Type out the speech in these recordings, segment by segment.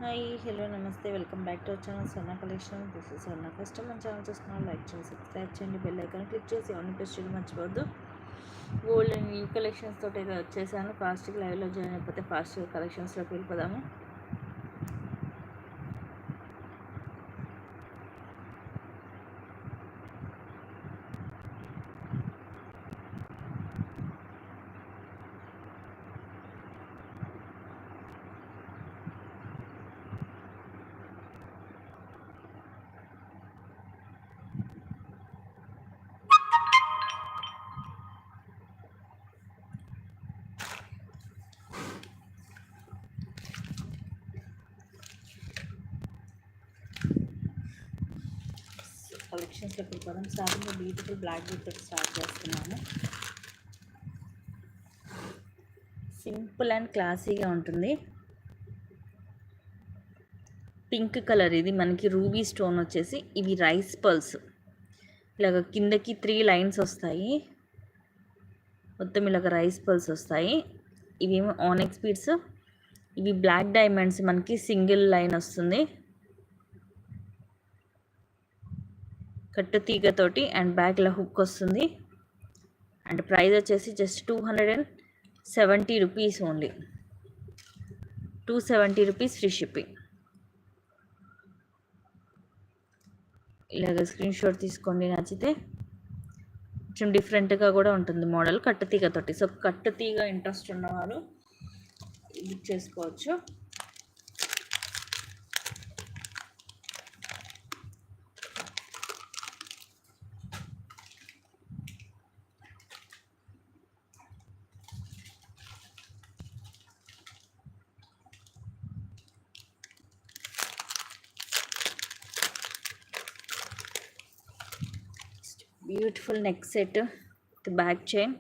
Hi hello నమస్తే welcome back to our channel Sanna collection. This is Sanna customer. మన channel చూస్తున్నాను, like చేసి subscribe చేయండి, bell icon click చేసి on press చేయడం మర్చిపోవద్దు. గోల్డ్ అండ్ న్యూ కలెక్షన్స్ తోటి అయితే వచ్చేసాను. ఫాస్ట్గా లైవ్లో జాయిన్ అయిపోతే ఫాస్ట్గా కలెక్షన్స్లోకి వెళ్ళిపోదాము. కలెక్షన్స్లోకి వెళ్ళిపోదాం. స్టార్టింగ్లో బ్యూటిఫుల్ బ్లాక్ బీట్ తోటి స్టార్ట్ చేస్తున్నాము. సింపుల్ అండ్ క్లాసీగా ఉంటుంది. పింక్ కలర్, ఇది మనకి రూబీ స్టోన్ వచ్చేసి ఇవి రైస్ పర్ల్స్. ఇలాగ కిందకి 3 లైన్స్ వస్తాయి, మొత్తం ఇలాగ రైస్ పర్ల్స్ వస్తాయి. ఇవేమో ఆనెక్స్ బీడ్స్. ఇవి బ్లాక్ డైమండ్స్, మనకి సింగిల్ లైన్ వస్తుంది కట్టు తీగతోటి, అండ్ బ్యాక్లో హుక్ వస్తుంది. అండ్ ప్రైస్ వచ్చేసి just 270 rupees only. 270 rupees free shipping. ఇలాగ స్క్రీన్ షాట్ తీసుకోండి, నచ్చితే. కొంచెం డిఫరెంట్గా కూడా ఉంటుంది మోడల్, కట్టుతీగతోటి. సో కట్టుతీగ ఇంట్రెస్ట్ ఉన్నవారు బుక్ చేసుకోవచ్చు. Beautiful neck set with back chain,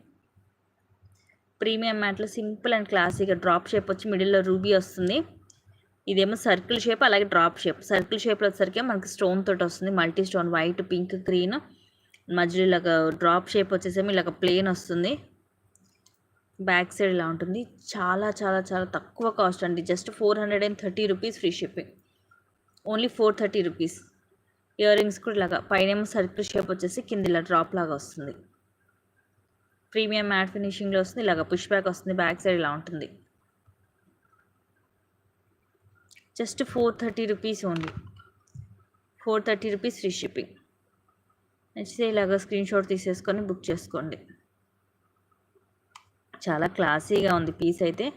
premium మ్యాట్లో సింపుల్ అండ్ క్లాసీగా డ్రాప్ షేప్ వచ్చి మిడిల్లో రూబీ వస్తుంది. ఇదేమో సర్కిల్ షేప్, అలాగే డ్రాప్ షేప్. సర్కిల్ షేప్లో వచ్చేసరికి మనకి స్టోన్ తోటి వస్తుంది, multi stone, white, pink, green. మధ్యలో ఇలాగ డ్రాప్ షేప్ వచ్చేసేమో ఇలాగ ప్లేన్ వస్తుంది. బ్యాక్ సైడ్ ఇలా ఉంటుంది. చాలా చాలా చాలా తక్కువ కాస్ట్ అండి, just 430 rupees free shipping. Only 430 rupees. Ear rings కూడా ఇలాగా పైన సర్కిల్ షేప్ వచ్చేసి కింద ఇలా డ్రాప్ లాగా వస్తుంది. ప్రీమియం మ్యాట్ ఫినిషింగ్లో వస్తుంది. ఇలాగ పుష్ బ్యాక్ వస్తుంది, బ్యాక్ సైడ్ ఇలా ఉంటుంది. Just 430 rupees only. 430 rupees free shipping. నచ్చితే ఇలాగ స్క్రీన్ షాట్ తీసేసుకొని బుక్ చేసుకోండి. చాలా క్లాసీగా ఉంది పీస్ అయితే.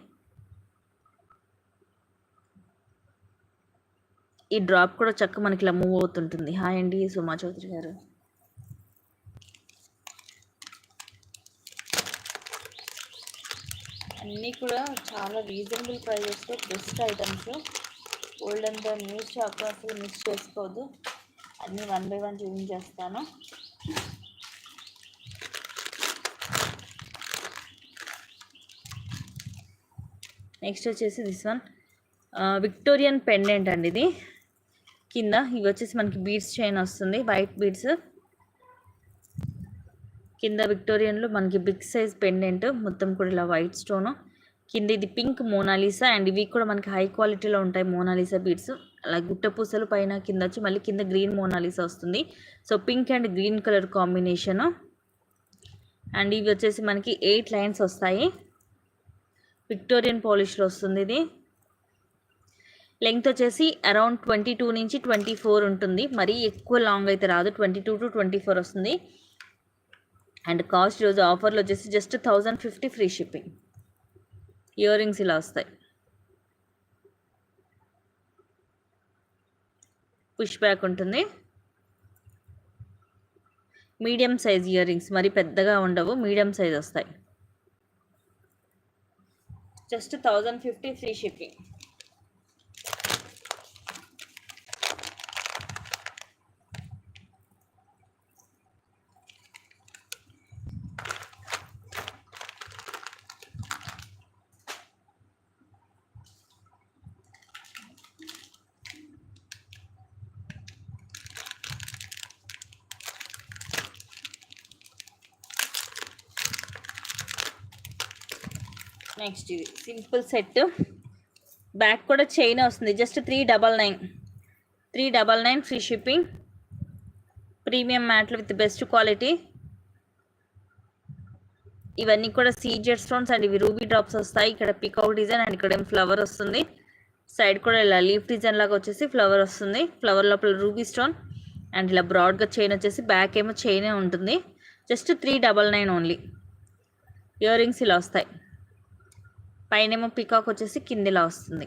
ఈ డ్రాప్ కూడా చక్క మనకి ఇలా మూవ్ అవుతుంటుంది. హాయ్ అండి సుమా చౌదరి గారు. అన్నీ కూడా చాలా రీజనబుల్ ప్రైజెస్లో బెస్ట్ ఐటమ్స్. ఓల్డ్ అంతా న్యూ స్టాక్ అసలు మిస్ చేసుకోవద్దు. అన్నీ 1 బై 1 చూపించేస్తాను. నెక్స్ట్ వచ్చేసి దిస్ వన్ విక్టోరియన్ పెండెంట్ అండి. ఇది కింద ఇవి వచ్చేసి మనకి బీడ్స్ చైన్ వస్తుంది, వైట్ బీడ్స్. కింద విక్టోరియన్లో మనకి బిగ్ సైజ్ పెండెంట్, మొత్తం కూడా ఇలా వైట్ స్టోను. కింద ఇది పింక్ మోనాలిసా, అండ్ ఇవి కూడా మనకి హై క్వాలిటీలో ఉంటాయి మోనాలిసా బీడ్స్. అలా గుట్ట పూసలు పైన కింద వచ్చి మళ్ళీ కింద గ్రీన్ మోనాలిసా వస్తుంది. So pink and green colour combination. And ఇవి వచ్చేసి మనకి 8 లైన్స్ వస్తాయి. విక్టోరియన్ పాలిష్లో వస్తుంది. ఇది లెంగ్త్ వచ్చేసి అరౌండ్ 22 నుంచి 24 ఉంటుంది. మరీ ఎక్కువ లాంగ్ అయితే రాదు, 22 to 24 వస్తుంది. అండ్ కాస్ట్ ఈరోజు ఆఫర్లో వచ్చేసి just 1050 free shipping. Ear rings ఇలా వస్తాయి, పుష్ బ్యాక్ ఉంటుంది. మీడియం సైజ్ ఇయర్ రింగ్స్, మరి పెద్దగా ఉండవు, మీడియం సైజ్ వస్తాయి. Just 1050 free shipping. నెక్స్ట్ ఇది సింపుల్ సెట్ బ్యాక్ కూడా చైన్ వస్తుంది. Just 399 free shipping. ప్రీమియం మ్యాట్లు విత్ బెస్ట్ క్వాలిటీ. ఇవన్నీ కూడా సీజెడ్ స్టోన్స్ అండ్ ఇవి రూబీ డ్రాప్స్ వస్తాయి. ఇక్కడ పికాక్ డిజైన్ అండ్ ఇక్కడ ఏం ఫ్లవర్ వస్తుంది. సైడ్ కూడా ఇలా లీఫ్ డిజైన్ లాగా వచ్చేసి ఫ్లవర్ వస్తుంది. ఫ్లవర్ లోపల రూబీ స్టోన్ అండ్ ఇలా బ్రాడ్గా చైన్ వచ్చేసి బ్యాక్ ఏమో చైనే ఉంటుంది. Just 399 only. ఇయర్ రింగ్స్ ఇలా వస్తాయి. పైనేమో పికాక్ వచ్చేసి కింద ఇలా వస్తుంది.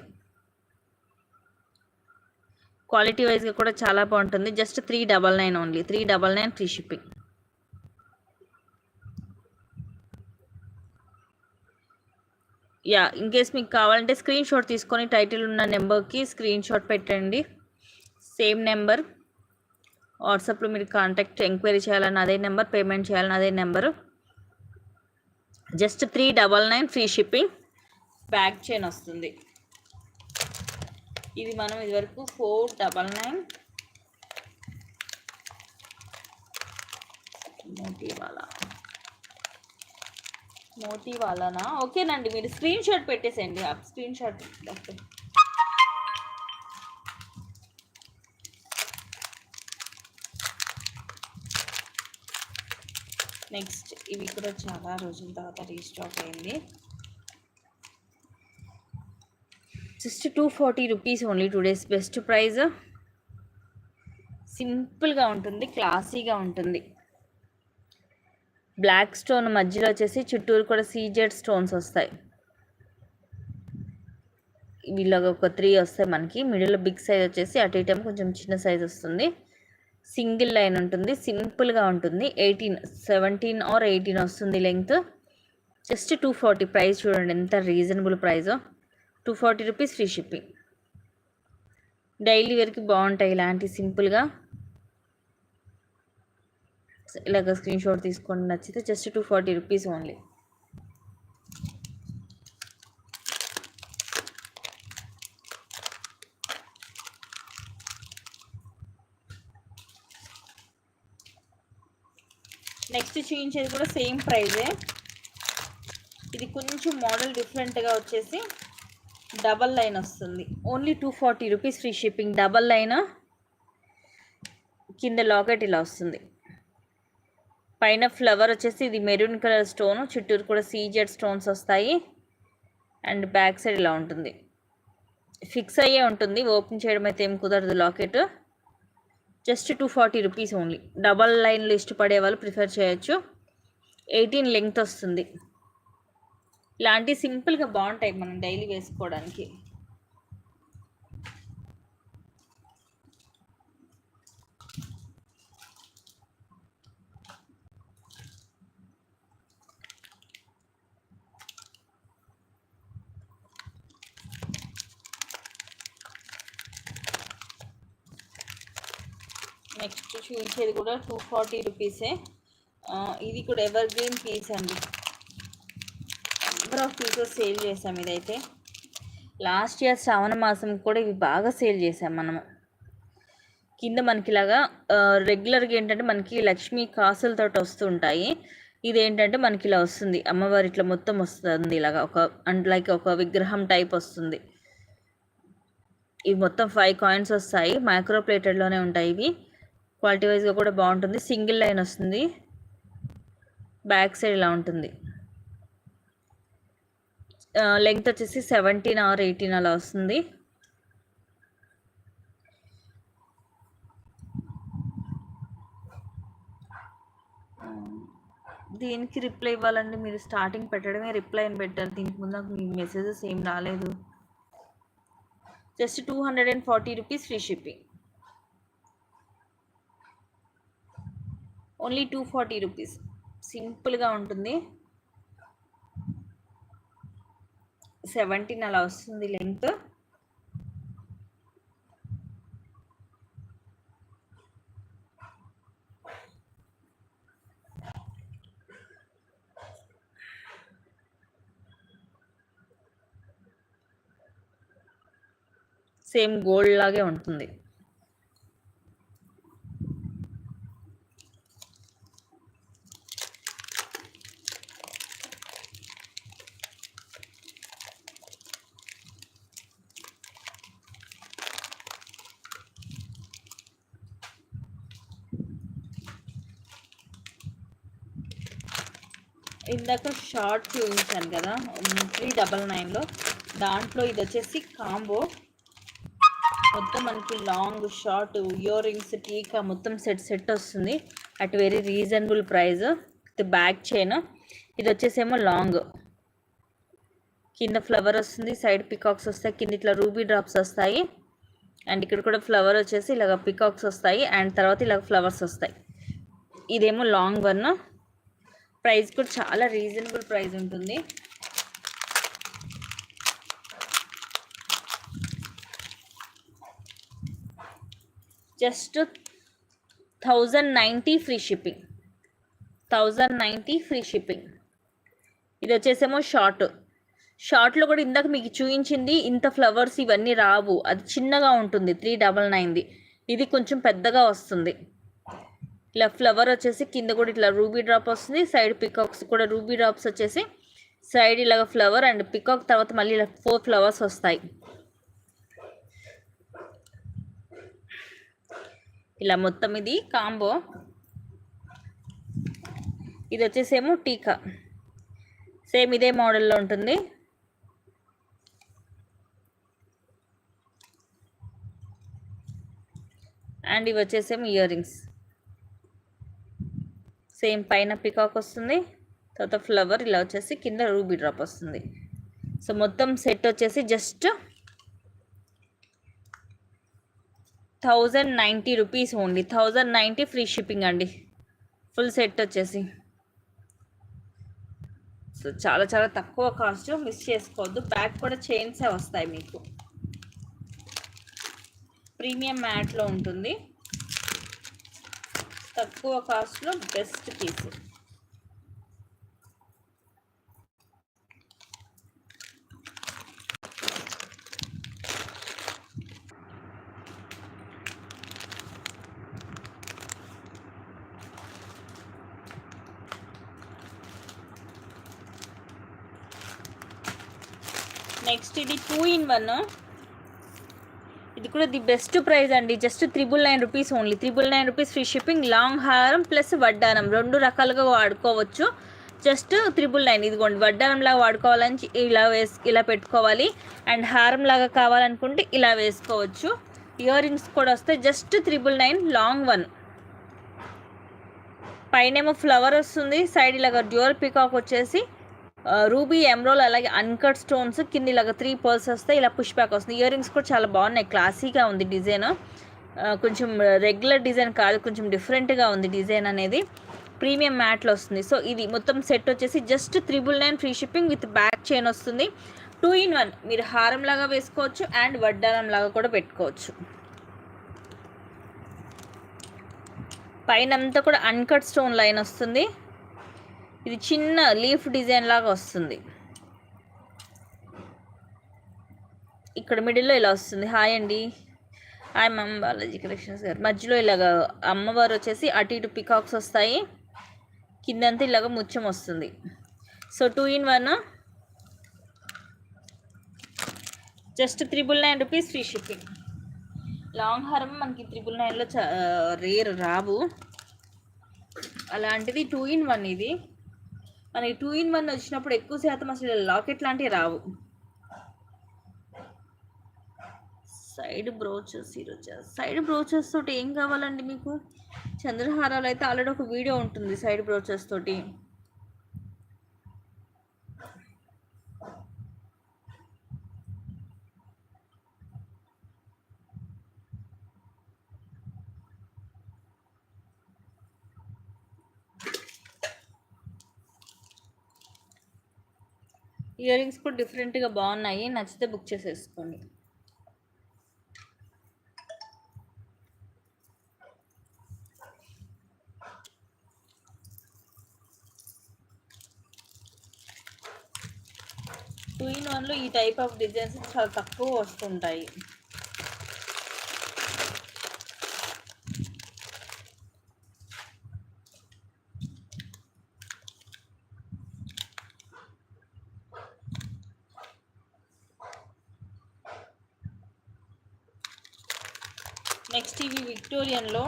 క్వాలిటీ వైజ్గా కూడా చాలా బాగుంటుంది. Just 399 only. 399 free shipping. In case మీకు కావాలంటే స్క్రీన్ షాట్ తీసుకొని టైటిల్ ఉన్న నెంబర్కి స్క్రీన్ షాట్ పెట్టండి. Same number. వాట్సాప్లో మీరు కాంటాక్ట్ ఎంక్వైరీ చేయాలని అదే నెంబర్, పేమెంట్ చేయాలని అదే number. Just 399 free shipping. Back chain వస్తుంది. ఇది మనం ఇదివరకు 499 మోతీ వాళ్ళనా? ఓకేనండి, మీరు స్క్రీన్ షాట్ పెట్టేసేయండి. Screen shot. నెక్స్ట్ ఇవి కూడా చాలా రోజుల తర్వాత రీస్టాక్ అయింది. Just 240 rupees only. Today's best price. సింపుల్గా ఉంటుంది, క్లాసీగా ఉంటుంది. బ్లాక్ స్టోన్ మధ్యలో వచ్చేసి చుట్టూరు కూడా సీజెడ్ స్టోన్స్ వస్తాయి. వీళ్ళగా ఒక 3 వస్తాయి మనకి. మిడిల్లో బిగ్ సైజ్ వచ్చేసి అటు ఇటు కొంచెం చిన్న సైజ్ వస్తుంది. సింగిల్ లైన్ ఉంటుంది. సింపుల్గా ఉంటుంది. 17 ఆర్ 18 వస్తుంది లెంగ్త్. జస్ట్ 240. ప్రైస్ చూడండి ఎంత reasonable price. 240 rupees free shipping. Daily వేర్కి బాగుంటాయి ఇలాంటి సింపుల్గా. ఇలాగ స్క్రీన్ షాట్ తీసుకోండి నచ్చితే. Just 240 rupees only. నెక్స్ట్ చూపించేది కూడా సేమ్ ప్రైజే. ఇది కొంచెం మోడల్ డిఫరెంట్గా వచ్చేసి డబల్ లైన్ వస్తుంది. Only 240 rupees free shipping. Double line కింద లాకెట్ ఇలా వస్తుంది. పైన ఫ్లవర్ వచ్చేసి ఇది మెరూన్ కలర్ స్టోన్. చుట్టూరు కూడా సీజెడ్ స్టోన్స్ వస్తాయి. అండ్ బ్యాక్ సైడ్ ఇలా ఉంటుంది. ఫిక్స్ అయ్యే ఉంటుంది. ఓపెన్ చేయడం అయితే ఏం కుదరదు locket. Just 240 rupees only. Double లైన్లు ఇష్టపడే వాళ్ళు ప్రిఫర్ చేయొచ్చు. 18 లెంగ్త్ వస్తుంది. ఇలాంటి సింపుల్గా బాగుంటాయి మనం డైలీ వేసుకోవడానికి. నెక్స్ట్ చూపించేది కూడా 240 రూపీసే. ఇది కూడా ఎవర్ గ్రీన్ పీస్ అండి. నెంబర్ ఆఫ్ పీసెస్ సేల్ చేసాం. ఇదైతే లాస్ట్ ఇయర్ శ్రావణ మాసం కూడా ఇవి బాగా సేల్ చేసాం మనము. కింద మనకి ఇలాగా రెగ్యులర్గా ఏంటంటే మనకి లక్ష్మీ కాసులతో వస్తుంటాయి. ఇదేంటంటే మనకి ఇలా వస్తుంది. అమ్మవారి ఇట్లా మొత్తం వస్తుంది. ఇలాగా లైక్ ఒక విగ్రహం టైప్ వస్తుంది. ఇవి మొత్తం 5 కాయిన్స్ వస్తాయి. మైక్రో ప్లేటెడ్లోనే ఉంటాయి ఇవి. క్వాలిటీ వైజ్గా కూడా బాగుంటుంది. సింగిల్ లైన్ వస్తుంది. బ్యాక్ సైడ్ ఇలా ఉంటుంది. లెంగ్త్ వచ్చేసి 17 ఆర్ 18 అలా వస్తుంది. దీనికి రిప్లై ఇవ్వాలండి. మీరు స్టార్టింగ్ పెట్టడమే రిప్లై అని పెట్టారు. దీనికి ముందు నాకు మీ మెసేజెస్ ఏం రాలేదు. Just 240 rupees free shipping. Only 240 rupees. సింపుల్గా ఉంటుంది. 17 అలా వస్తుంది లెంగ్త్. సేమ్ గోల్డ్ లాగే ఉంటుంది. ఇందాక షార్ట్ చూపించాను కదా 399లో, దాంట్లో ఇది వచ్చేసి కాంబో. మొత్తం మనకి లాంగ్ షార్ట్ ఇయర్ రింగ్స్ టీకా మొత్తం సెట్ వస్తుంది at very reasonable price with back chain. ఇది వచ్చేసేమో లాంగ్, కింద ఫ్లవర్ వస్తుంది, సైడ్ పికాక్స్ వస్తాయి, కింద ఇట్లా రూబీ డ్రాప్స్ వస్తాయి, అండ్ ఇక్కడ కూడా ఫ్లవర్ వచ్చేసి ఇలాగ పికాక్స్ వస్తాయి, అండ్ తర్వాత ఇలాగ ఫ్లవర్స్ వస్తాయి. ఇదేమో లాంగ్ వన్. ప్రైస్ కూడా చాలా రీజనబుల్ ప్రైస్ ఉంటుంది. Just 1090 free shipping. 1090 free shipping. ఇది వచ్చేసేమో షార్ట్లో కూడా ఇందాక మీకు చూపించింది ఇంత ఫ్లవర్స్ ఇవన్నీ రావు, అది చిన్నగా ఉంటుంది 399ది. ఇది కొంచెం పెద్దగా వస్తుంది. ఇలా ఫ్లవర్ వచ్చేసి కింద కూడా ఇట్లా రూబీ డ్రాప్ వస్తుంది, సైడ్ పికాక్స్ కూడా రూబీ డ్రాప్స్ వచ్చేసి సైడ్ ఇలాగ ఫ్లవర్ అండ్ పికాక్ తర్వాత మళ్ళీ ఇలా 4 ఫ్లవర్స్ వస్తాయి. ఇలా మొత్తం ఇది కాంబో. ఇది వచ్చేసేమో టీకా, సేమ్ ఇదే మోడల్లో ఉంటుంది. అండ్ ఇవి వచ్చేసేమో ఇయర్ రింగ్స్, సేమ్ పైన పికాక్ వస్తుంది, తర్వాత ఫ్లవర్ ఇలా వచ్చేసి కింద రూబీ డ్రాప్ వస్తుంది. సో మొత్తం సెట్ వచ్చేసి just 1090 rupees only. 1090 free shipping అండి ఫుల్ సెట్ వచ్చేసి. సో చాలా చాలా తక్కువ కాస్ట్, మిస్ చేసుకోవద్దు. బ్యాక్ కూడా చైన్సే వస్తాయి మీకు. ప్రీమియం మ్యాట్లో ఉంటుంది, తక్కువ కాస్ట్లో బెస్ట్ పీస్. నెక్స్ట్ ఇది 2-in-1. ఇది కూడా ది బెస్ట్ ప్రైస్ అండి, just 999 rupees only. 999 rupees free shipping. Long హారం ప్లస్ వడ్డానం 2 రకాలుగా వాడుకోవచ్చు. జస్ట్ 999. ఇదిగోండి, వడ్డానం లాగా వాడుకోవాలని ఇలా పెట్టుకోవాలి, అండ్ హారం లాగా కావాలనుకుంటే ఇలా వేసుకోవచ్చు. ఇయర్ రింగ్స్ కూడా వస్తాయి. Just 999 long one. పైనేమో ఫ్లవర్ వస్తుంది, సైడ్ ఇలాగ డ్యూయల్ పికాక్ వచ్చేసి రూబీ ఎమ్రోల్ అలాగే అన్కట్ స్టోన్స్, కింద ఇలాగ 3 పర్ల్స్ వస్తాయి, ఇలా పుష్ బ్యాక్ వస్తుంది. ఇయర్ రింగ్స్ కూడా చాలా బాగున్నాయి, క్లాసీగా ఉంది డిజైన్. కొంచెం రెగ్యులర్ డిజైన్ కాదు, కొంచెం డిఫరెంట్గా ఉంది డిజైన్ అనేది. ప్రీమియం మ్యాట్లో వస్తుంది. సో ఇది మొత్తం సెట్ వచ్చేసి just 999 free shipping with back chain వస్తుంది. 2-in-1. మీరు హారం లాగా వేసుకోవచ్చు అండ్ వడ్డానం లాగా కూడా పెట్టుకోవచ్చు. పైన అంతా కూడా అన్కట్ స్టోన్ లైన్ వస్తుంది. ఇది చిన్న లీఫ్ డిజైన్ లాగా వస్తుంది. ఇక్కడ మిడిల్లో ఇలా వస్తుంది. హాయ్ అండి, హాయ్ మ్యామ్, బాలాజీ కలెక్షన్స్ గారు. మధ్యలో ఇలాగ అమ్మవారు వచ్చేసి అటు ఇటు పికాక్స్ వస్తాయి, కిందంతా ఇలాగ ముత్యం వస్తుంది. So 2-in-1 just 999 rupees free shipping. Long హారం మనకి 999లో రేర్ రావు, అలాంటిది 2-in-1. ఇది మనకి 2-in-1 వచ్చినప్పుడు ఎక్కువ శాతం అసలు లాకెట్ లాంటివి రావు. సైడ్ బ్రోచెస్ ఈరోజు సైడ్ బ్రోచెస్ తోటి ఏం కావాలండి మీకు? చంద్రహారాలు అయితే ఆల్రెడీ ఒక వీడియో ఉంటుంది సైడ్ బ్రోచెస్ తోటి. ఇయర్ రింగ్స్ కూడా డిఫరెంట్గా బాగున్నాయి, నచ్చితే బుక్ చేసేసుకోండి. టూ ఇన్ వన్లో ఈ టైప్ ఆఫ్ డిజైన్స్ చాలా తక్కువ వస్తుంటాయి. నెక్స్ట్ ఇవి విక్టోరియన్లో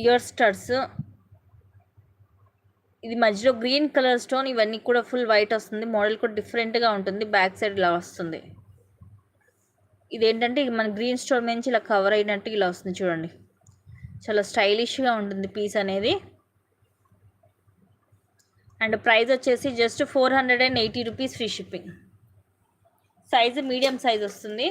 ఇయర్ స్టడ్స్, ఇది మధ్యలో గ్రీన్ కలర్ స్టోన్, ఇవన్నీ కూడా ఫుల్ వైట్ వస్తుంది. మోడల్ కూడా డిఫరెంట్గా ఉంటుంది. బ్యాక్ సైడ్ ఇలా వస్తుంది. ఇదేంటంటే ఇది మన గ్రీన్ స్టోన్ నుంచి ఇలా కవర్ అయినట్టు ఇలా వస్తుంది చూడండి. చాలా స్టైలిష్గా ఉంటుంది పీస్ అనేది. అండ్ ప్రైస్ వచ్చేసి just 480 rupees, free shipping. Size medium size వస్తుంది.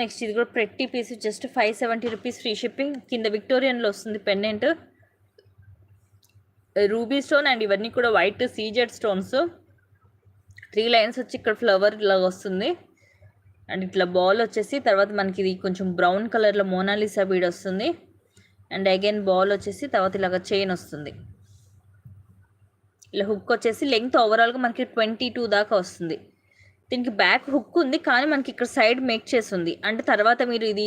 నెక్స్ట్ ఇది కూడా pretty piece, just 570 rupees, free shipping. కింద విక్టోరియన్లో వస్తుంది పెండెంట్, రూబీ స్టోన్ అండ్ ఇవన్నీ కూడా వైట్ సీజెడ్ స్టోన్స్. 3 లైన్స్ వచ్చి ఇక్కడ ఫ్లవర్ లాగా వస్తుంది. అండ్ ఇట్లా బాల్ వచ్చేసి తర్వాత మనకి ఇది కొంచెం బ్రౌన్ కలర్లో మోనాలిసా బీడ్ వస్తుంది. అండ్ అగైన్ బాల్ వచ్చేసి తర్వాత ఇలాగ చైన్ వస్తుంది. ఇలా హుక్ వచ్చేసి లెంగ్త్ ఓవరాల్గా మనకి 22 దాకా వస్తుంది. దీనికి బ్యాక్ హుక్ ఉంది కానీ మనకి ఇక్కడ సైడ్ మేక్ చేసి ఉంది. అంటే తర్వాత మీరు ఇది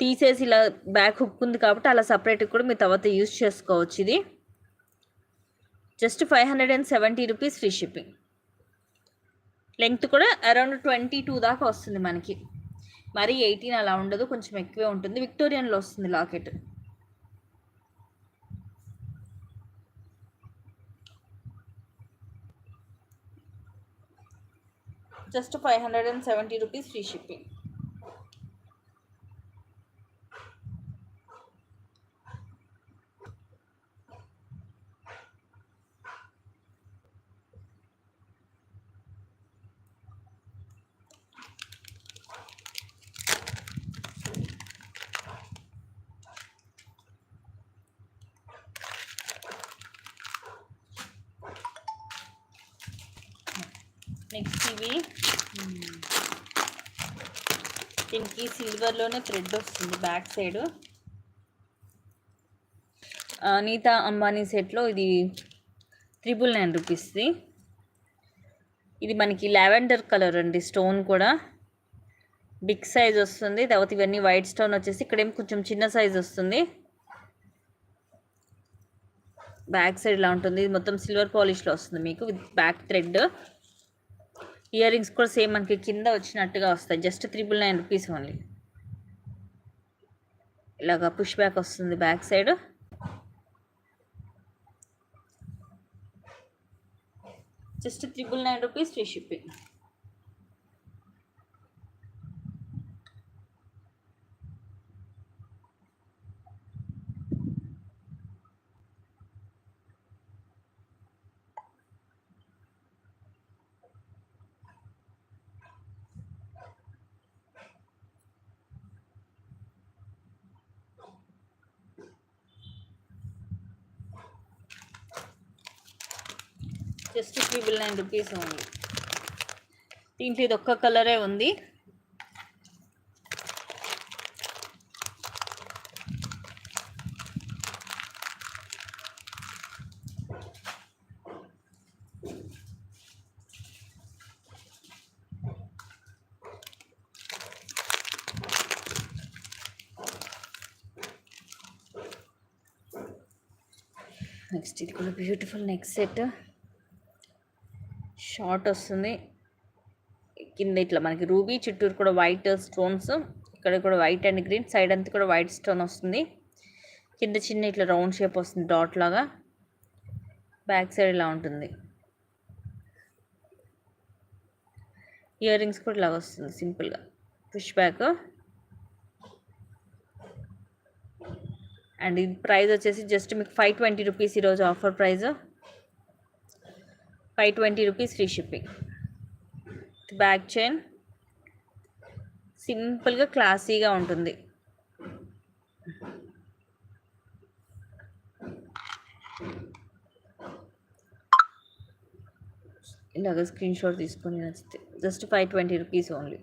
తీసేసి ఇలా బ్యాక్ హుక్ ఉంది కాబట్టి అలా సపరేట్గా కూడా మీరు తర్వాత యూజ్ చేసుకోవచ్చు. ఇది just 570 rupees, free shipping. Length కూడా అరౌండ్ 22 దాకా వస్తుంది మనకి. మరి 18 అలా ఉండదు, కొంచెం ఎక్కువే ఉంటుంది. విక్టోరియన్లో వస్తుంది locket. Just 570 rupees, free shipping. Next ఇవి దీనికి సిల్వర్లోనే థ్రెడ్ వస్తుంది బ్యాక్ సైడ్. నీతా అంబానీ సెట్లో ఇది 999 రూపీస్ది. ఇది మనకి లావెండర్ కలర్ అండి. స్టోన్ కూడా బిగ్ సైజ్ వస్తుంది. తర్వాత ఇవన్నీ వైట్ స్టోన్ వచ్చేసి ఇక్కడేం కొంచెం చిన్న సైజ్ వస్తుంది. బ్యాక్ సైడ్ ఇలా ఉంటుంది. ఇది మొత్తం సిల్వర్ పాలిష్లో వస్తుంది మీకు with back thread. Ear rings కూడా సేమ్ మనకి కింద వచ్చినట్టుగా వస్తాయి. Just 999 rupees only. ఇలాగా పుష్ బ్యాక్ వస్తుంది back side. Just 999 rupees, free shipping. Just 999 rupees only. దీంట్లో ఇది ఒక్క కలరే ఉంది. నెక్స్ట్ ఇది కూడా బ్యూటిఫుల్ నెక్ సెట్. షార్ట్ వస్తుంది. కింద ఇట్లా మనకి రూబీ, చుట్టూరు కూడా వైట్ స్టోన్స్. ఇక్కడ కూడా వైట్ అండ్ గ్రీన్, సైడ్ అంతా కూడా వైట్ స్టోన్ వస్తుంది. కింద చిన్న ఇట్లా రౌండ్ షేప్ వస్తుంది డాట్ లాగా. బ్యాక్ సైడ్ ఇలా ఉంటుంది. ఇయర్ రింగ్స్ కూడా ఇలాగ వస్తుంది సింపుల్గా పుష్ బ్యాక్. అండ్ ఇది ప్రైస్ వచ్చేసి జస్ట్ మీకు 520 రూపీస్. ఈరోజు offer price 520 rupees, free shipping. Back chain సింపుల్గా క్లాసీగా ఉంటుంది. ఇలాగ స్క్రీన్ షాట్ తీసుకొని నచ్చితే just 520 rupees only.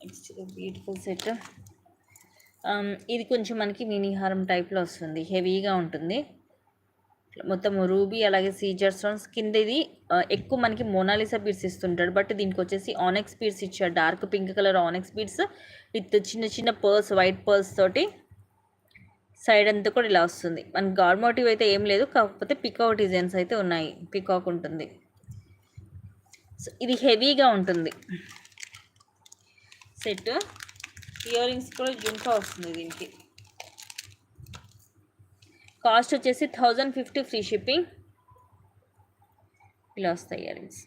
Next beautiful set. ఇది కొంచెం మనకి మినీ హారం టైప్లో వస్తుంది, హెవీగా ఉంటుంది. మొత్తం రూబీ అలాగే సీజర్ స్టోన్స్ కింద. ఇది ఎక్కువ మనకి మోనాలిసా బీడ్స్ ఇస్తుంటాడు, బట్ దీనికి వచ్చేసి ఆనెక్స్ బీడ్స్ ఇచ్చాడు. Dark pink colour ఆనెక్స్ beads with చిన్న చిన్న పర్ల్స్, వైట్ పర్ల్స్ తోటి సైడ్ అంతా కూడా ఇలా వస్తుంది. మనకి గాడ్ మోటివ్ అయితే ఏం లేదు, కాకపోతే పికాక్ డిజైన్స్ అయితే ఉన్నాయి. పికాక్ ఉంటుంది. సో ఇది హెవీగా ఉంటుంది సెట్. ఇయర్ రింగ్స్ కూడా జుంకా వస్తుంది. దీనికి కాస్ట్ వచ్చేసి 1050 ఫ్రీ షిప్పింగ్. ఇలా వస్తాయి ఇయర్ రింగ్స్.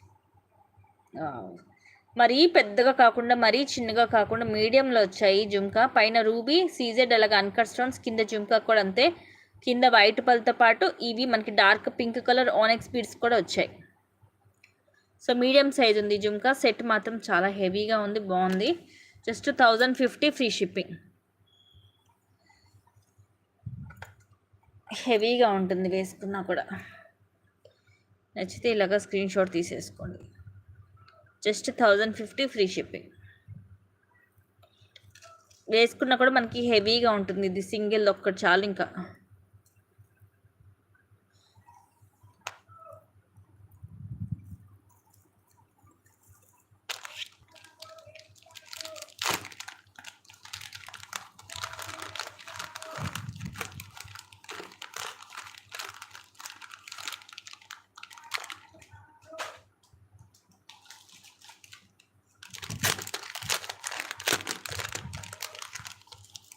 మరీ పెద్దగా కాకుండా మరీ చిన్నగా కాకుండా మీడియంలో వచ్చాయి జుంకా. పైన రూబీ సీజెడ్ అలాగే అన్కట్ స్టోన్స్, కింద జుంకా కూడా అంతే. కింద వైట్ పల్తో పాటు ఇవి మనకి డార్క్ పింక్ కలర్ ఆనెక్స్ బీడ్స్ కూడా వచ్చాయి. సో మీడియం సైజ్ ఉంది జుంకా. సెట్ మాత్రం చాలా హెవీగా ఉంది, బాగుంది. Just 1050 free shipping. హెవీగా ఉంటుంది వేసుకున్నా కూడా. నచ్చితే ఇలాగా స్క్రీన్ షాట్ తీసేసుకోండి. Just 1050 free shipping. వేసుకున్నా కూడా మనకి హెవీగా ఉంటుంది. ఇది సింగిల్ ఒక్కటి చాలు. ఇంకా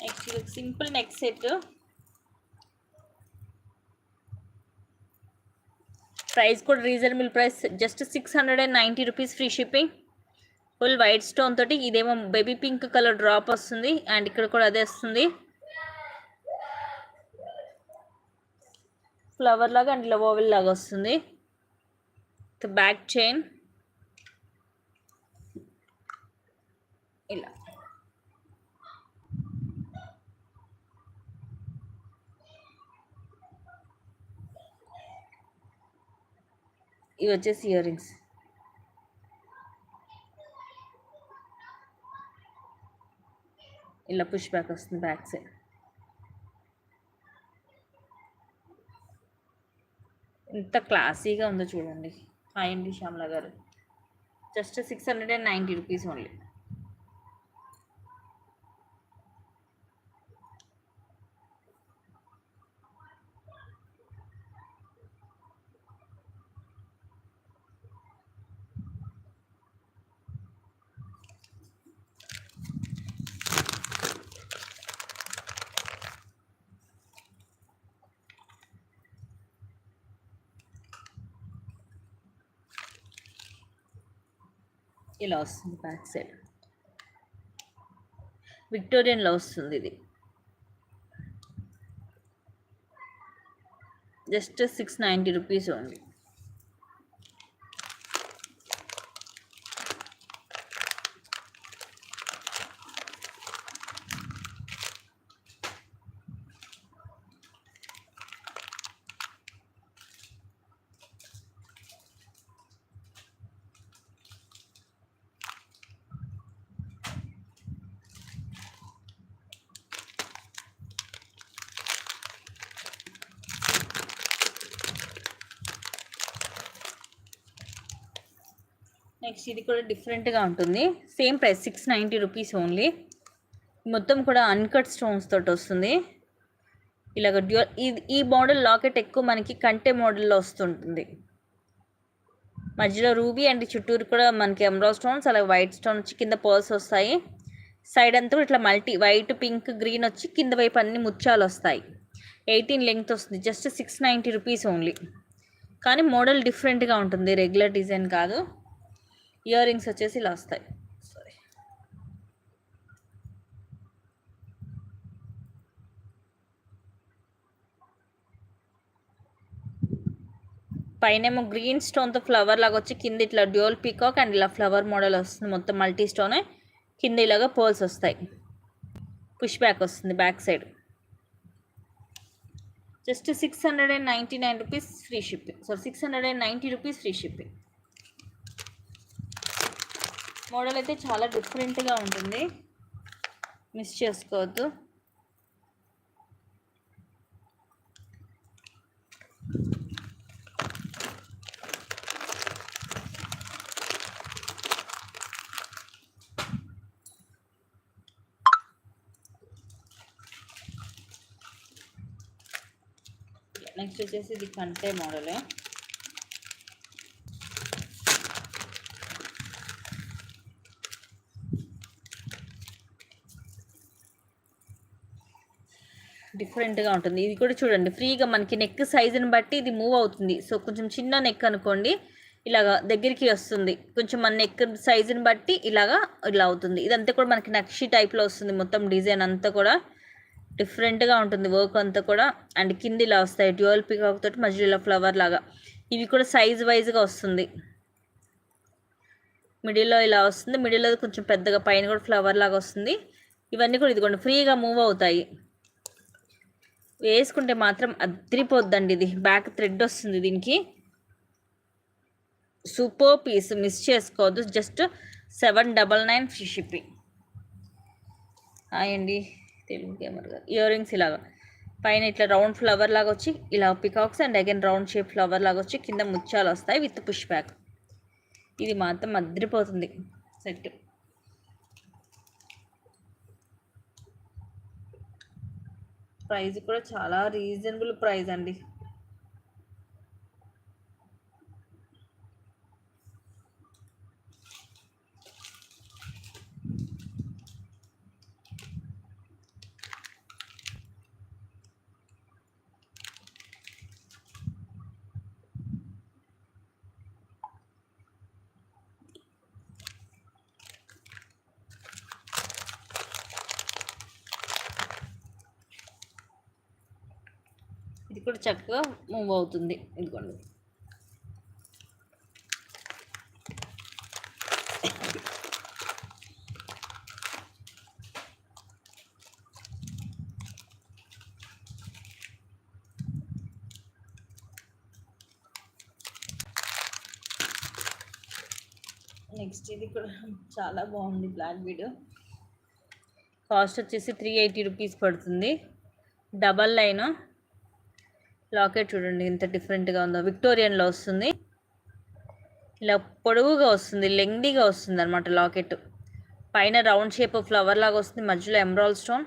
next simple neck set. Price కూడా reasonable price, just 690 rupees free shipping. Full white stone తోటి. ఇదేమో బేబీ పింక్ కలర్ డ్రాప్ వస్తుంది, అండ్ ఇక్కడ కూడా అదే వస్తుంది ఫ్లవర్ లాగా, అండ్ ఇలా ఓవెల్ లాగా వస్తుంది. బ్యాక్ చైన్ ఇలా. ఇవి వచ్చేసి ఇయర్ రింగ్స్. ఇలా పుష్ బ్యాక్ వస్తుంది బ్యాక్ సైడ్. ఎంత క్లాసీగా ఉందో చూడండి. హాయ్ అండి శ్యామల గారు. Just 690 rupees only. ఇలా వస్తుంది బ్యాక్ సైడ్. విక్టోరియన్లో వస్తుంది ఇది. Just 690 rupees only. నెక్స్ట్ ఇది కూడా డిఫరెంట్గా ఉంటుంది. Same price 690 rupees only. మొత్తం కూడా అన్కట్ స్టోన్స్ తోటి వస్తుంది. ఇలాగ డ్యూయల్. ఈ మోడల్ లాకెట్ ఎక్కువ మనకి కంటే మోడల్లో వస్తుంటుంది. మధ్యలో రూబీ అండ్ చుట్టూరు కూడా మనకి ఎమరాల్డ్ స్టోన్స్, అలాగే వైట్ స్టోన్ వచ్చి కింద పర్ల్స్ వస్తాయి. సైడ్ అంతా ఇట్లా మల్టీ వైట్ పింక్ గ్రీన్ వచ్చి కింద వైపు అన్ని ముత్యాలు వస్తాయి. 18 లెంగ్త్ వస్తుంది. Just 690 rupees only. కానీ మోడల్ డిఫరెంట్గా ఉంటుంది, రెగ్యులర్ డిజైన్ కాదు. ఇయర్ రింగ్స్ వచ్చేసి ఇలా వస్తాయి. పైనేమో గ్రీన్ స్టోన్తో ఫ్లవర్ లాగా వచ్చి కింద ఇట్లా డ్యూయల్ పీకాక్ అండ్ ఇలా ఫ్లవర్ మోడల్ వస్తుంది, మొత్తం మల్టీ స్టోనే. కింద ఇలాగా పోల్స్ వస్తాయి, పుష్ బ్యాక్ వస్తుంది back side. Just 699 rupees free shipping. So 690 rupees free shipping. Model అయితే చాలా డిఫరెంట్గా ఉంటుంది, మిస్ చేసుకోవద్దు. నెక్స్ట్ వచ్చేసి ఇది కంటే మోడలే. డిఫరెంట్గా ఉంటుంది. ఇది కూడా చూడండి, ఫ్రీగా మనకి నెక్ సైజుని బట్టి ఇది మూవ్ అవుతుంది. సో కొంచెం చిన్న నెక్ అనుకోండి, ఇలాగా దగ్గరికి వస్తుంది. కొంచెం మన నెక్ సైజుని బట్టి ఇలా అవుతుంది. ఇదంతా కూడా మనకి నక్షి టైప్లో వస్తుంది, మొత్తం డిజైన్ అంతా కూడా డిఫరెంట్గా ఉంటుంది వర్క్ అంతా కూడా. అండ్ కింద ఇలా వస్తాయి డ్యూయల్ పీకాక్ తోటి మధ్యలో ఇలా ఫ్లవర్ లాగా. ఇవి కూడా సైజ్ వైజ్గా వస్తుంది. మిడిల్లో ఇలా వస్తుంది, మిడిల్లో కొంచెం పెద్దగా, పైన కూడా ఫ్లవర్ లాగా వస్తుంది. ఇవన్నీ కూడా ఇదిగోండి ఫ్రీగా మూవ్ అవుతాయి. వేసుకుంటే మాత్రం అద్రిపోద్దండి. ఇది బ్యాక్ థ్రెడ్ వస్తుంది దీనికి. సూపర్ పీస్, మిస్ చేసుకోవద్దు. Just 799 free shipping. అండి తెలుగు గేమర్ గారు. ఇయర్ రింగ్స్ ఇలాగా పైన ఇట్లా రౌండ్ ఫ్లవర్ లాగా వచ్చి ఇలా peacocks and again round shape flower లాగా వచ్చి కింద ముత్యాలు వస్తాయి విత్ పుష్ బ్యాక్. ఇది మాత్రం అద్రిపోతుంది సెట్. ప్రైస్ కూడా చాలా రీజనబుల్ ప్రైస్ అండి. ఇది కూడా చక్కగా మూవ్ అవుతుంది. ఇదిగోండి నెక్స్ట్ ఇది కూడా చాలా బాగుంది. బ్లాక్ బీడ్ కాస్ట్ వచ్చేసి 380 రూపీస్ పడుతుంది. డబల్ లైన్ లాకెట్ చూడండి ఎంత డిఫరెంట్గా ఉందో. విక్టోరియన్లో వస్తుంది, ఇలా పొడవుగా వస్తుంది, లెంగ్దీగా వస్తుంది అనమాట లాకెట్. పైన రౌండ్ షేప్ ఫ్లవర్ లాగా వస్తుంది, మధ్యలో ఎమరాల్డ్ స్టోన్,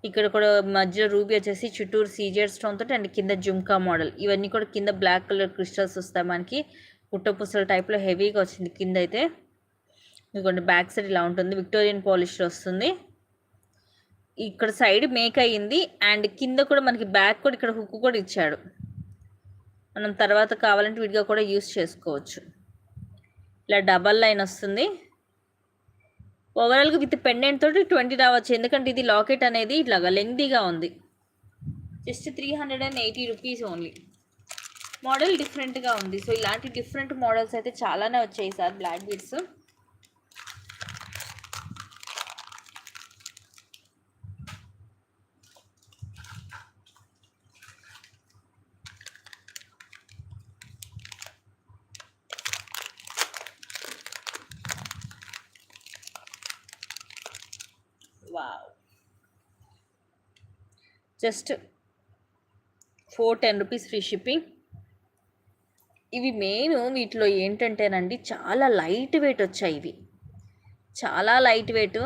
ఇక్కడ కూడా మధ్యలో రూబీ వచ్చేసి చుట్టూరు సీజెడ్ స్టోన్ తోటి అండ్ కింద జుమ్కా మోడల్. ఇవన్నీ కూడా కింద బ్లాక్ కలర్ క్రిస్టల్స్ వస్తాయి మనకి, పుట్టపుసల టైప్లో హెవీగా వచ్చింది కింద అయితే. ఇదిగోండి బ్యాక్ సైడ్ ఇలా ఉంటుంది, విక్టోరియన్ పాలిష్లో వస్తుంది. ఇక్కడ సైడ్ మేక్ అయ్యింది అండ్ కింద కూడా మనకి బ్యాక్ కూడా ఇక్కడ హుక్ కూడా ఇచ్చాడు. మనం తర్వాత కావాలంటే విడిగా కూడా యూస్ చేసుకోవచ్చు. ఇలా డబల్ లైన్ వస్తుంది. ఓవరాల్గా విత్ పెండెంట్ తోటి 20 రావచ్చు, ఎందుకంటే ఇది లాకెట్ అనేది ఇట్లాగా లెంగ్దీగా ఉంది. Just 380 rupees only. మోడల్ డిఫరెంట్గా ఉంది. సో ఇలాంటి డిఫరెంట్ మోడల్స్ అయితే చాలానే వచ్చాయి sir black beads. Wow, just 410 rupees free shipping. ఇవి మెయిన్ వీటిలో ఏంటంటేనండి చాలా లైట్ వెయిట్ వచ్చాయి. ఇవి చాలా లైట్ వెయిట్.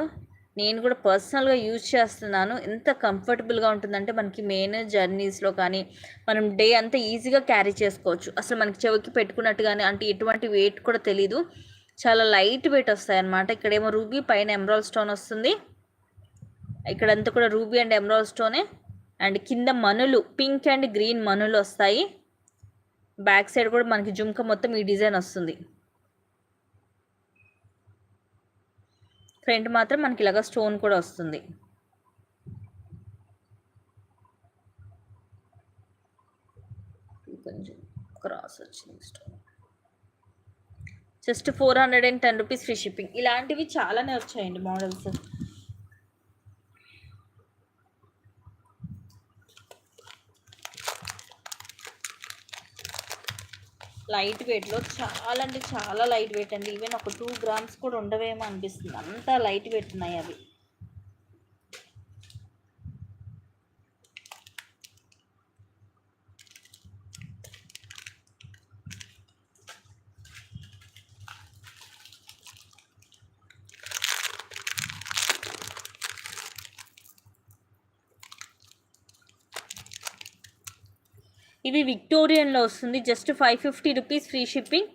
నేను కూడా పర్సనల్గా యూజ్ చేస్తున్నాను. ఎంత కంఫర్టబుల్గా ఉంటుందంటే మనకి మెయిన్ జర్నీస్లో కానీ మనం డే అంతా ఈజీగా క్యారీ చేసుకోవచ్చు. అసలు మనకి చెవికి పెట్టుకున్నట్టుగానే అంటే ఎటువంటి వెయిట్ కూడా తెలీదు. చాలా లైట్ వెయిట్ వస్తాయి అన్నమాట. ఇక్కడేమో రూబీ, పైన ఎమరాల్డ్ స్టోన్ వస్తుంది. ఇక్కడంతా కూడా రూబీ అండ్ ఎమరాల్డ్ స్టోనే అండ్ కింద మనులు పింక్ అండ్ గ్రీన్ మనులు వస్తాయి. బ్యాక్ సైడ్ కూడా మనకి జుమ్క మొత్తం ఈ డిజైన్ వస్తుంది. ఫ్రంట్ మాత్రం మనకి ఇలాగా స్టోన్ కూడా వస్తుంది. కొంచెం క్రాస్ బాక్స్ వచ్చింది stone. Just 410 rupees free shipping. ఇలాంటివి చాలానే వచ్చాయండి మోడల్స్. లైట్ వెయిట్లో చాలా అంటే చాలా లైట్ వెయిట్ అండి. ఈవెన్ ఒక 2 గ్రామ్స్ కూడా ఉండవేమో అనిపిస్తుంది, అంత లైట్ వెయిట్ ఉన్నాయి అవి. ఇవి విక్టోరియన్లో వస్తుంది. Just 550 rupees free shipping.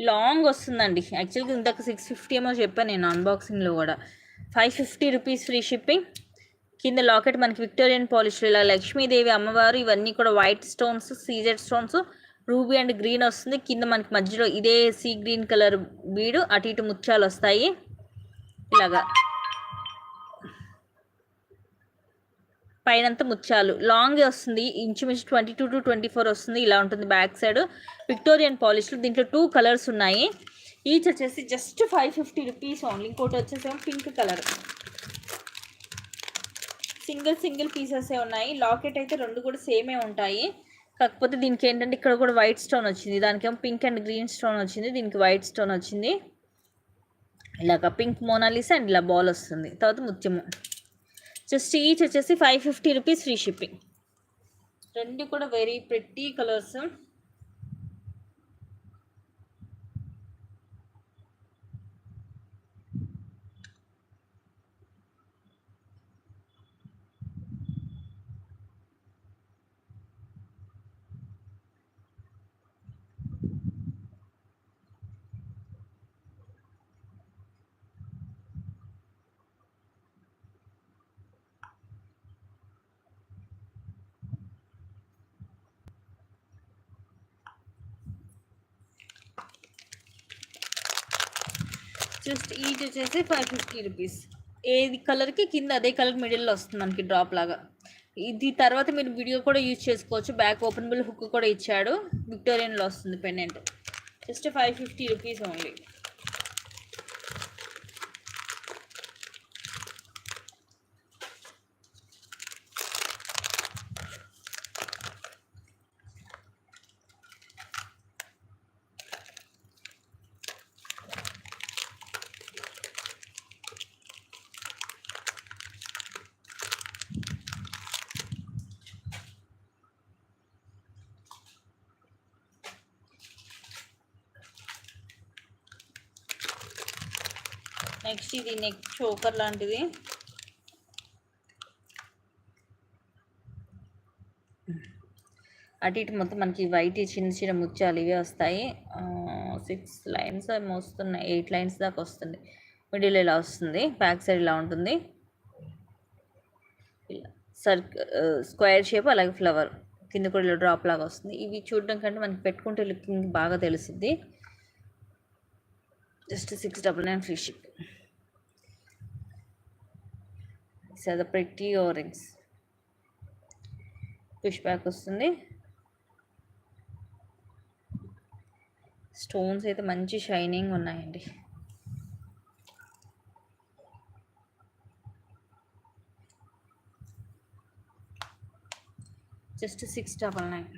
Long వస్తుందండి. యాక్చువల్గా ఇంతకు 650 ఏమో చెప్పాను నేను అన్బాక్సింగ్లో కూడా. 550 రూపీస్ ఫ్రీ షిప్పింగ్. కింద లాకెట్ మనకి విక్టోరియన్ పాలిష్లో ఇలా లక్ష్మీదేవి అమ్మవారు, ఇవన్నీ కూడా white stones, CZ stones, ruby and green వస్తుంది. కింద మనకి మధ్యలో ఇదే సీ గ్రీన్ కలర్ బీడు, అటు ఇటు ముత్యాలు వస్తాయి ఇలాగా. పైనంతా ముత్యాలు, లాంగ్ వస్తుంది, ఇంచుమించు 22 to 24 వస్తుంది. ఇలా ఉంటుంది బ్యాక్ సైడ్. విక్టోరియన్ పాలిష్లో దీంట్లో 2 కలర్స్ ఉన్నాయి. ఈచ్ వచ్చేసి జస్ట్ 550 రూపీస్ ఓన్లీ. ఇంకోటి వచ్చేసి పింక్ కలర్. సింగిల్ పీసెసే ఉన్నాయి. లాకెట్ అయితే 2 కూడా సేమే ఉంటాయి. కాకపోతే దీనికి ఏంటంటే ఇక్కడ కూడా వైట్ స్టోన్ వచ్చింది, దానికేమో పింక్ అండ్ గ్రీన్ స్టోన్ వచ్చింది, దీనికి వైట్ స్టోన్ వచ్చింది. ఇలాగ పింక్ మోనాలిసా అండ్ ఇలా బాల్ వస్తుంది, తర్వాత ముత్యము. జస్ట్ ఈచ్ వచ్చేసి 550 రూపీస్ ఫ్రీ షిప్పింగ్. 2 కూడా very pretty colours. Just each వచ్చేసి 550 రూపీస్. ఏది కలర్కి కింద అదే కలర్ మిడిల్లో వస్తుంది మనకి డ్రాప్ లాగా. ఇది తర్వాత మీరు వీడియో కూడా యూజ్ చేసుకోవచ్చు. బ్యాక్ ఓపెనబుల్ హుక్ కూడా ఇచ్చాడు. విక్టోరియన్లో వస్తుంది pendant. Just 550 rupees only. Next ఇది నెక్ చోకర్ లాంటిది. అటు ఇటు మొత్తం మనకి వైట్ చిన్న చిన్న ముత్యాలు ఇవే వస్తాయి. 6 లైన్స్ ఏమో వస్తున్నాయి, 8 లైన్స్ దాకా వస్తుంది. మిడిల్ ఇలా వస్తుంది, బ్యాక్ సైడ్ ఇలా ఉంటుంది. ఇలా స్క్వేర్ షేప్, అలాగే ఫ్లవర్ కింద కూడా ఇలా డ్రాప్ లాగా వస్తుంది. ఇవి చూడడం కంటే మనకి పెట్టుకుంటే లుకింగ్ బాగా తెలుస్తుంది. Just 699 free ship. These are the pretty earrings. Push back వస్తుంది. స్టోన్స్ అయితే మంచి షైనింగ్ ఉన్నాయండి. Just 699.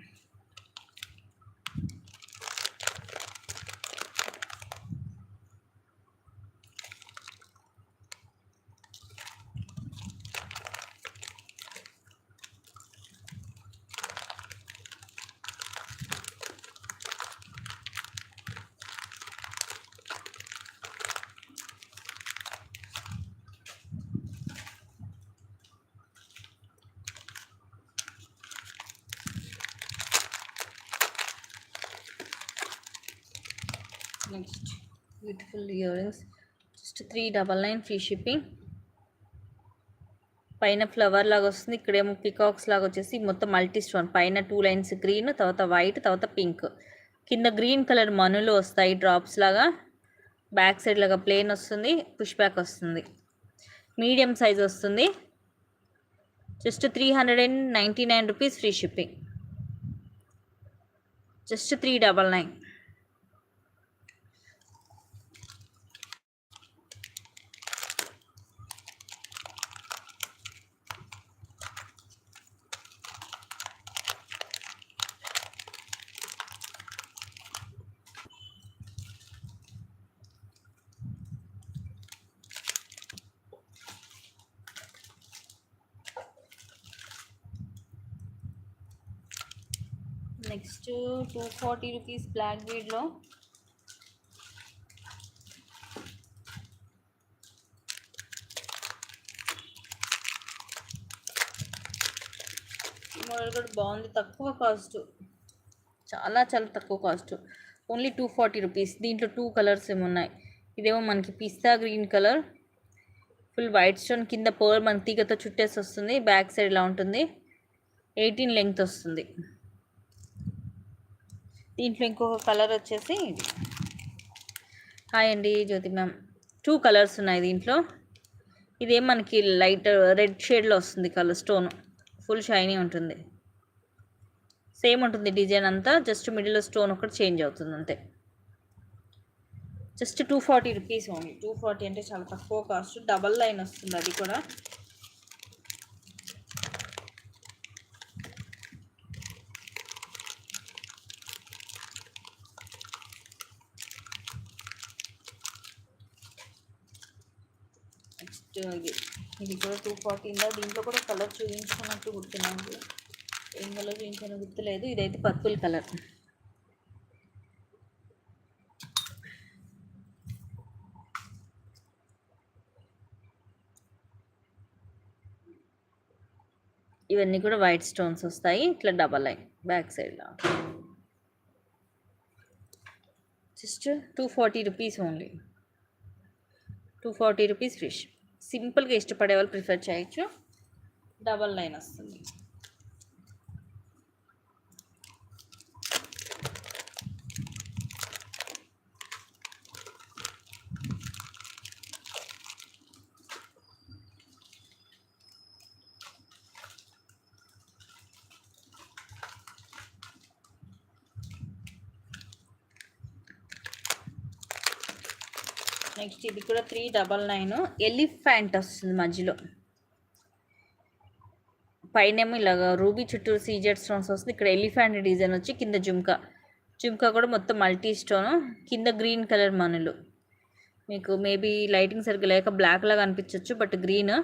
Next beautiful ear rings. Just 399 free shipping. పైన ఫ్లవర్ లాగా వస్తుంది, ఇక్కడేమో పికాక్స్ లాగా వచ్చేసి మొత్తం మల్టీ స్టోన్. పైన 2 లైన్స్ గ్రీన్, తర్వాత వైట్, తర్వాత పింక్, కింద గ్రీన్ కలర్ మనులు వస్తాయి డ్రాప్స్ లాగా. బ్యాక్ సైడ్ లాగా ప్లెయిన్ వస్తుంది, పుష్ బ్యాక్ వస్తుంది. మీడియం సైజ్ వస్తుంది. Just 399 rupees free shipping. Just 399. Next 240 rupees black బీడ్లో ఈ మోడల్ కూడా బాగుంది, తక్కువ కాస్ట్, చాలా చాలా తక్కువ కాస్ట్, ఓన్లీ 240 రూపీస్. దీంట్లో 2 కలర్స్ ఏమి ఉన్నాయి. ఇదేమో మనకి pista green colour, full white stone, కింద పర్ల్ మన తీగతో చుట్టేసి వస్తుంది. బ్యాక్ సైడ్ ఇలా ఉంటుంది, 18 లెంగ్త్ వస్తుంది. దీంట్లో ఇంకొక కలర్ వచ్చేసి ఇది. హాయ్ అండి జ్యోతి మ్యామ్. 2 కలర్స్ ఉన్నాయి దీంట్లో. ఇదేం మనకి లైట్ రెడ్ షేడ్లో వస్తుంది కలర్, స్టోన్ ఫుల్ షైనీ ఉంటుంది. సేమ్ ఉంటుంది డిజైన్ అంతా, జస్ట్ మిడిల్లో స్టోన్ ఒకటి చేంజ్ అవుతుంది అంతే. Just 240 rupees only. 240 అంటే చాలా తక్కువ కాస్ట్. డబల్ లైన్ వస్తుంది అది కూడా. నెక్స్ట్ ఇది కూడా 240. దీంట్లో కూడా కలర్ చూపించుకున్నట్టు గుర్తున్నాను, ఏం కలర్ చూపించానో గుర్తులేదు. ఇదైతే పర్పుల్ కలర్. ఇవన్నీ కూడా వైట్ స్టోన్స్ వస్తాయి, ఇట్లా డబల్ లైన్ బ్యాక్ సైడ్లో. Just 240 rupees only. 240 rupees fish. సింపుల్గా ఇష్టపడే వాళ్ళు ప్రిఫర్ చేయొచ్చు. డబల్ లైన్ వస్తుంది. నెక్స్ట్ ఇది కూడా 399. ఎలిఫెంట్ వస్తుంది మధ్యలో, పైనేమో ఇలాగ రూబీ చుట్టూ సీజెడ్ స్టోన్స్ వస్తుంది. ఇక్కడ ఎలిఫెంట్ డిజైన్ వచ్చి కింద జుమ్కా కూడా మొత్తం మల్టీ స్టోన్, కింద గ్రీన్ కలర్ మనులు. మీకు మేబీ లైటింగ్ సరిగ్గా లేక బ్లాక్ లాగా అనిపించవచ్చు, బట్ గ్రీన్